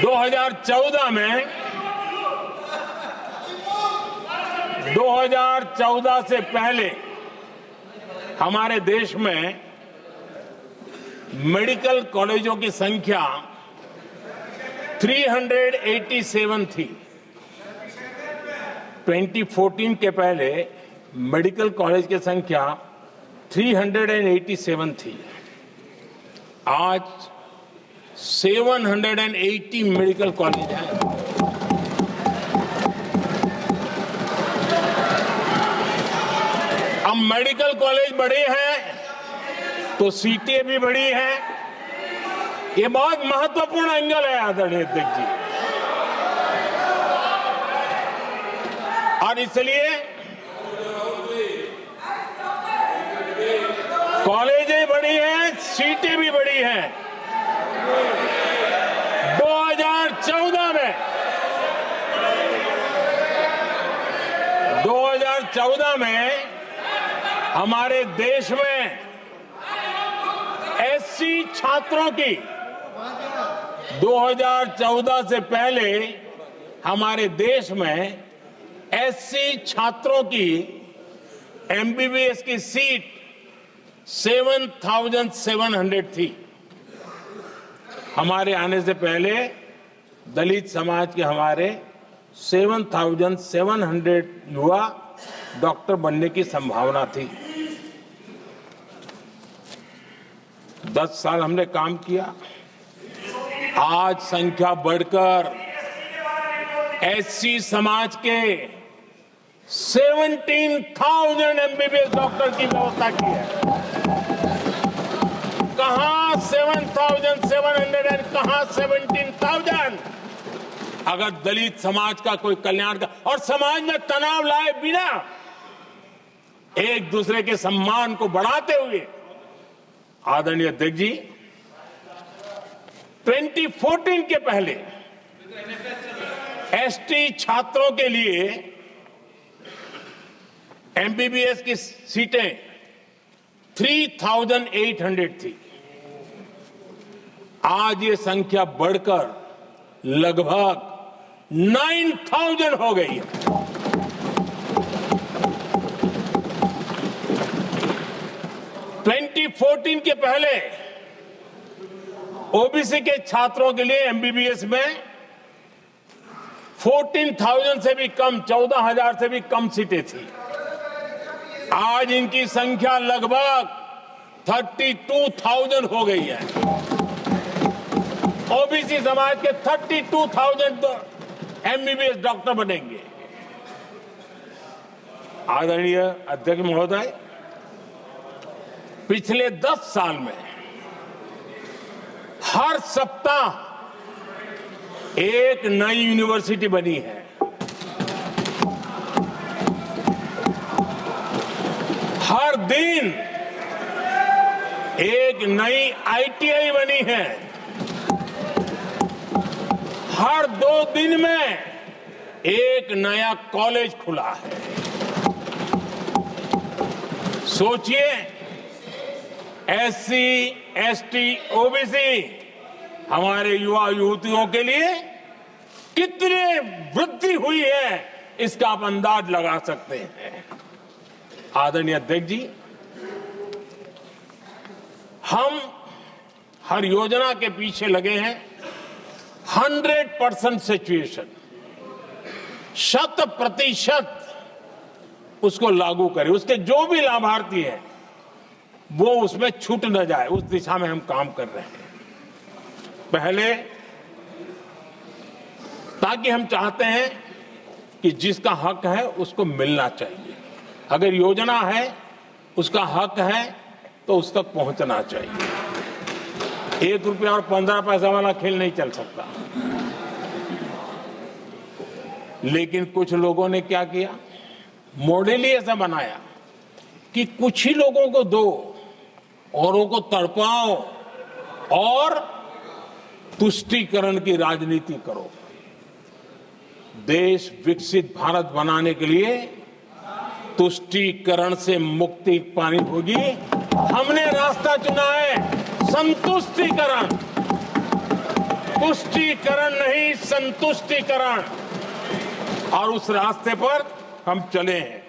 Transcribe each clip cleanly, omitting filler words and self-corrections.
2014 से पहले हमारे देश में मेडिकल कॉलेजों की संख्या 387 थी। 2014 के पहले मेडिकल कॉलेज की संख्या 387 थी। आज 780 मेडिकल कॉलेज हैं। अब मेडिकल कॉलेज बड़े हैं तो सीटें भी बड़ी हैं। ये बहुत महत्वपूर्ण एंगल है आदरणीय अध्यक्ष जी, और इसलिए कॉलेजें बड़ी हैं, सीटें भी बड़ी हैं। 2014 में हमारे देश में एससी छात्रों की 2014 से पहले हमारे देश में एससी छात्रों की एमबीबीएस की सीट 7,700 थी। हमारे आने से पहले दलित समाज के हमारे 7,700 युवा डॉक्टर बनने की संभावना थी। 10 साल हमने काम किया। आज संख्या बढ़कर एससी समाज के 17,000 एमबीबीएस डॉक्टर की व्यवस्था की है। कहां 7,700 कहां 17,000। अगर दलित समाज का कोई कल्याण का और समाज में तनाव लाए बिना एक दूसरे के सम्मान को बढ़ाते हुए, आदरणीय अध्यक्ष जी, 2014 के पहले एसटी छात्रों के लिए एमबीबीएस की सीटें 3,800 थी। आज ये संख्या बढ़कर लगभग 9,000 हो गई है। ट्वेंटी 2014 के पहले ओबीसी के छात्रों के लिए एमबीबीएस में 14,000 से भी कम, 14,000 से भी कम सीटें थी। आज इनकी संख्या लगभग 32,000 हो गई है। ओबीसी समाज के 32,000 एमबीबीएस डॉक्टर बनेंगे। आदरणीय अध्यक्ष महोदय, पिछले 10 साल में हर सप्ताह एक नई यूनिवर्सिटी बनी है। हर दिन एक नई आईटीआई बनी है। हर 2 दिन में एक नया कॉलेज खुला है। सोचिए, एससी, एसटी, ओबीसी हमारे युवा युवतियों के लिए कितनी वृद्धि हुई है, इसका आप अंदाज लगा सकते हैं। आदरणीय अध्यक्ष जी, हम हर योजना के पीछे लगे हैं 100% सिचुएशन, 100% उसको लागू करें। उसके जो भी लाभार्थी हैं वो उसमें छूट न जाए, उस दिशा में हम काम कर रहे हैं। पहले ताकि हम चाहते हैं कि जिसका हक है उसको मिलना चाहिए। अगर योजना है, उसका हक है, तो उस तक पहुंचना चाहिए। 1 रुपया और 15 पैसा वाला खेल नहीं चल सकता। लेकिन कुछ लोगों ने क्या किया, मॉडल ही ऐसा बनाया कि कुछ ही लोगों को दो, औरों को तड़पाओ और तुष्टीकरण की राजनीति करो। देश विकसित भारत बनाने के लिए तुष्टीकरण से मुक्ति पानी होगी। हमने रास्ता चुना है संतुष्टीकरण। तुष्टीकरण नहीं, संतुष्टीकरण, और उस रास्ते पर हम चले हैं।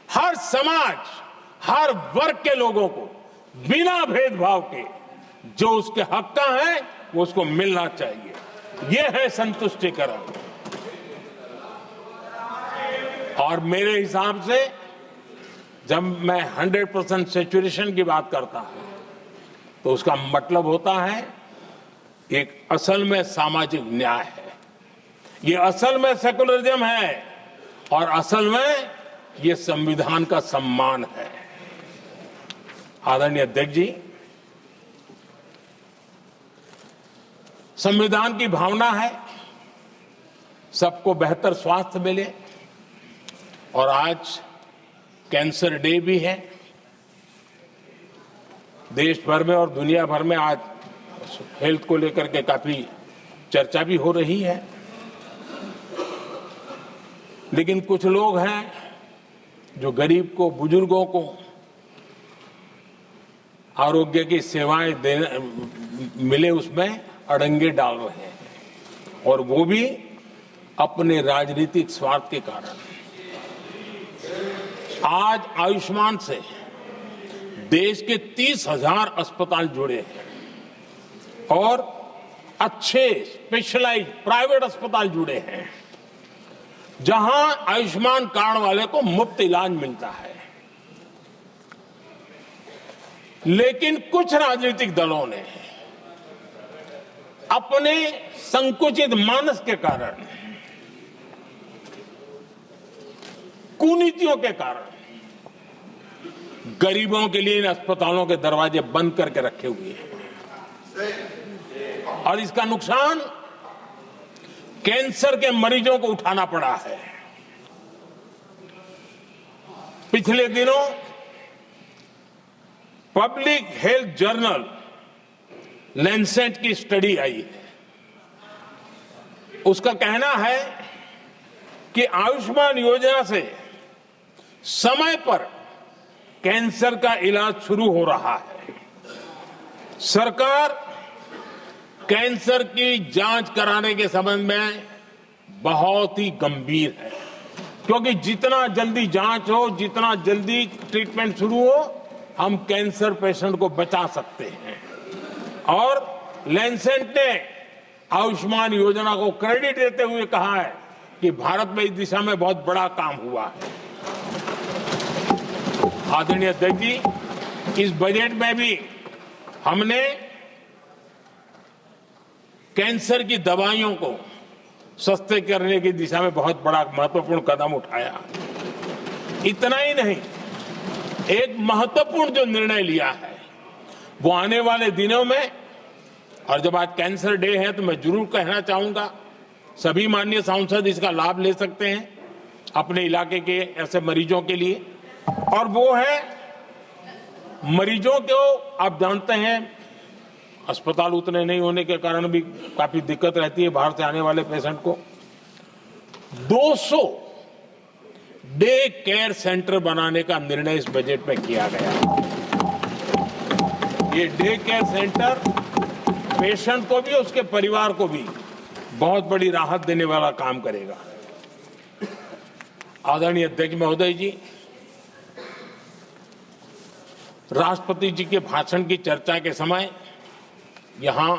हर समाज, हर वर्ग के लोगों को बिना भेदभाव के जो उसके हक का है वो उसको मिलना चाहिए। ये है संतुष्टीकरण। और मेरे हिसाब से जब मैं 100% सैचुरेशन की बात करता हूं तो उसका मतलब होता है एक असल में सामाजिक न्याय है, ये असल में सेकुलरिज्म है और असल में ये संविधान का सम्मान है। आदरणीय अध्यक्ष जी, संविधान की भावना है सबको बेहतर स्वास्थ्य मिले, और आज कैंसर डे भी है। देश भर में और दुनिया भर में आज हेल्थ को लेकर के काफी चर्चा भी हो रही है, लेकिन कुछ लोग हैं जो गरीब को, बुजुर्गों को आरोग्य की सेवाएं देने मिले उसमें अड़ंगे डाल रहे हैं, और वो भी अपने राजनीतिक स्वार्थ के कारण। आज आयुष्मान से देश के 30,000 अस्पताल जुड़े हैं और अच्छे स्पेशलाइज्ड प्राइवेट अस्पताल जुड़े हैं जहां आयुष्मान कार्ड वाले को मुफ्त इलाज मिलता है। लेकिन कुछ राजनीतिक दलों ने अपने संकुचित मानस के कारण, कुनीतियों के कारण गरीबों के लिए इन अस्पतालों के दरवाजे बंद करके रखे हुए हैं, और इसका नुकसान कैंसर के मरीजों को उठाना पड़ा है। पिछले दिनों पब्लिक हेल्थ जर्नल लैंसेट की स्टडी आई है। उसका कहना है कि आयुष्मान योजना से समय पर कैंसर का इलाज शुरू हो रहा है। सरकार कैंसर की जांच कराने के संबंध में बहुत ही गंभीर है, क्योंकि जितना जल्दी जांच हो, जितना जल्दी ट्रीटमेंट शुरू हो, हम कैंसर पेशेंट को बचा सकते हैं। और लैंसेट ने आयुष्मान योजना को क्रेडिट देते हुए कहा है कि भारत में इस दिशा में बहुत बड़ा काम हुआ है। आदरणीय अध्यक्ष जी, इस बजट में भी हमने कैंसर की दवाइयों को सस्ते करने की दिशा में बहुत बड़ा महत्वपूर्ण कदम उठाया। इतना ही नहीं, एक महत्वपूर्ण जो निर्णय लिया है वो आने वाले दिनों में, और जब आज कैंसर डे है तो मैं जरूर कहना चाहूंगा सभी माननीय सांसद इसका लाभ ले सकते हैं अपने इलाके के ऐसे मरीजों के लिए, और वो है मरीजों को, आप जानते हैं अस्पताल उतने नहीं होने के कारण भी काफी दिक्कत रहती है बाहर से आने वाले पेशेंट को। 200 डे केयर सेंटर बनाने का निर्णय इस बजट में किया गया। ये डे केयर सेंटर पेशेंट को भी, उसके परिवार को भी बहुत बड़ी राहत देने वाला काम करेगा। आदरणीय अध्यक्ष महोदय जी, राष्ट्रपति जी के भाषण की चर्चा के समय यहां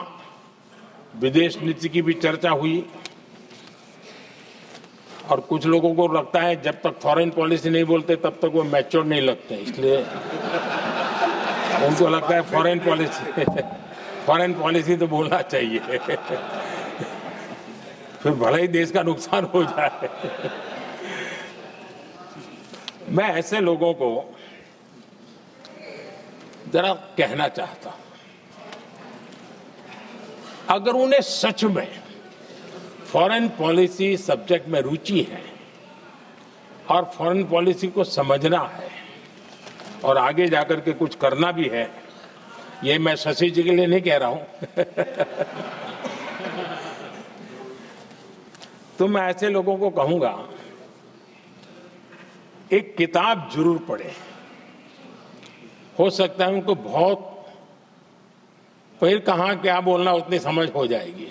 विदेश नीति की भी चर्चा हुई, और कुछ लोगों को लगता है जब तक फॉरेन पॉलिसी नहीं बोलते तब तक वो मैच्योर नहीं लगते, इसलिए उनको लगता है फॉरेन पॉलिसी तो बोलना चाहिए फिर भले ही देश का नुकसान हो जाए। मैं ऐसे लोगों को जरा कहना चाहता हूं, अगर उन्हें सच में फॉरेन पॉलिसी सब्जेक्ट में रुचि है और फॉरेन पॉलिसी को समझना है और आगे जाकर के कुछ करना भी है, ये मैं शशि जी के लिए नहीं कह रहा हूं तो मैं ऐसे लोगों को कहूंगा एक किताब जरूर पढ़ें। हो सकता है उनको बहुत फिर कहां क्या बोलना उतनी समझ हो जाएगी।